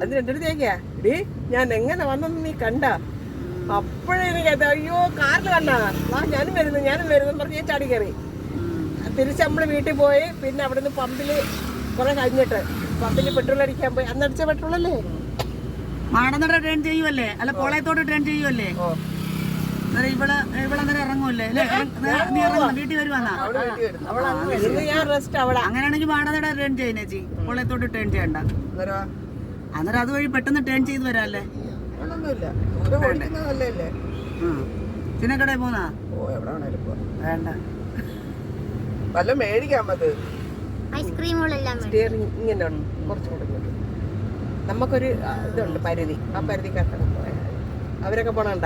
അത് രണ്ടു തേക്കാ ഡി ഞാൻ എങ്ങനെ വന്നെന്ന് നീ കണ്ട. അപ്പോഴെനിക്ക് അയ്യോ കാറിൽ കണ്ടാ ഞാനും വരുന്നു പറഞ്ഞ് ചാടി കയറി. തിരിച്ച് നമ്മള് വീട്ടിൽ പോയി. പിന്നെ അവിടുന്ന് പമ്പില് കുറെ കഴിഞ്ഞിട്ട് പമ്പില് പെട്രോൾ അടിക്കാൻ പോയി. അന്നടിച്ച പെട്രോൾ അല്ലേ മാടന്നട ട്രെയിൻ ചെയ്യുമല്ലേ, അല്ല കോളയത്തോട്ട് ട്രെയിൻ ചെയ്യുമല്ലേ. ഇവിടെ ഇറങ്ങുമല്ലേ, വീട്ടിൽ വരുവാന്നാ. അങ്ങനെയാണെങ്കിൽ മാടന്നട ട്രെയിൻ ചെയ്യുന്നേ ചേച്ചി, കോളയത്തോട്ട് ട്രെയിൻ ചെയ്യണ്ട. അന്നേരം അതുവഴി പെട്ടെന്ന് ടേൺ ചെയ്ത് വരാല്ലേ. ചിന്നക്കടയിൽ പോന്നാ വേണ്ട, വല്ല മേടിക്കാൻ മതി. ഇങ്ങനെ കുറച്ചും കൂടെ നമുക്കൊരു ഇതുണ്ട് പരിധി. ആ പരിധിക്കകത്ത് അവരൊക്കെ പോണണ്ട.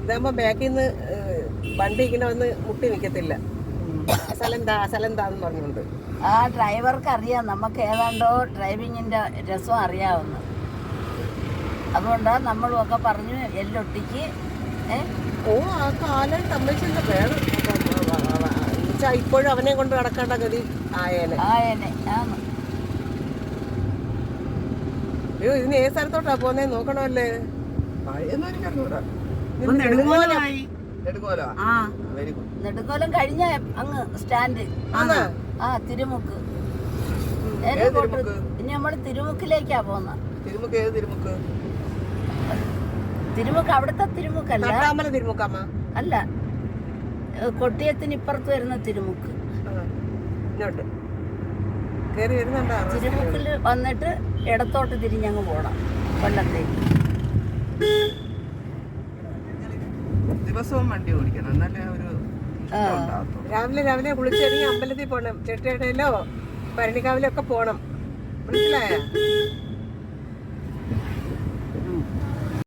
ഇതാകുമ്പോ ബാക്കിൽ നിന്ന് വണ്ടി ഇങ്ങനെ വന്ന് മുട്ടി നിൽക്കത്തില്ല. അസലെന്താന്ന് പറഞ്ഞുകൊണ്ട് ആ ഡ്രൈവർക്ക് അറിയാം നമുക്ക് ഏതാണ്ടോ ഡ്രൈവിങ്ങിന്റെ രസം അറിയാവുന്ന. അതുകൊണ്ടാ നമ്മളും ഒക്കെ പറഞ്ഞു എല്ലൊട്ടിക്ക്. ആ കാലം തമ്മിച്ചില്ല വേണം. ഇപ്പോഴും അവനെ കൊണ്ട് നടക്കേണ്ട ഗതി ആയേനെ. അയ്യോ ഇതിന് ഏത് സ്ഥലത്തോട്ടാ പോന്നേ നോക്കണമല്ലേ. നെടുങ്കോലം കഴിഞ്ഞ അങ്ങ് സ്റ്റാൻഡ്. തിരുമുക്ക്. ഇനി നമ്മള് തിരുമുക്കിലേക്കാ പോന്ന. തിരുമുക്ക് അവിടുത്തെ തിരുമുക്കല്ല, അല്ല കൊട്ടിയത്തിന് ഇപ്പുറത്ത് വരുന്ന തിരുമുക്ക്. തിരുമുക്കില് വന്നിട്ട് ഇടത്തോട്ട് തിരിഞ്ഞങ്ങ് പോണം കൊല്ലത്തേക്ക്. ദിവസവും വണ്ടി ഓടിക്കണം, എന്നാലേ ഒരു രാവിലെ കുളിച്ചെറിഞ്ഞ് അമ്പലത്തിൽ പോണം. ചെട്ടിയടയിലോ ഭരണിക്കാവിലോ ഒക്കെ പോണം. മനസ്സിലായ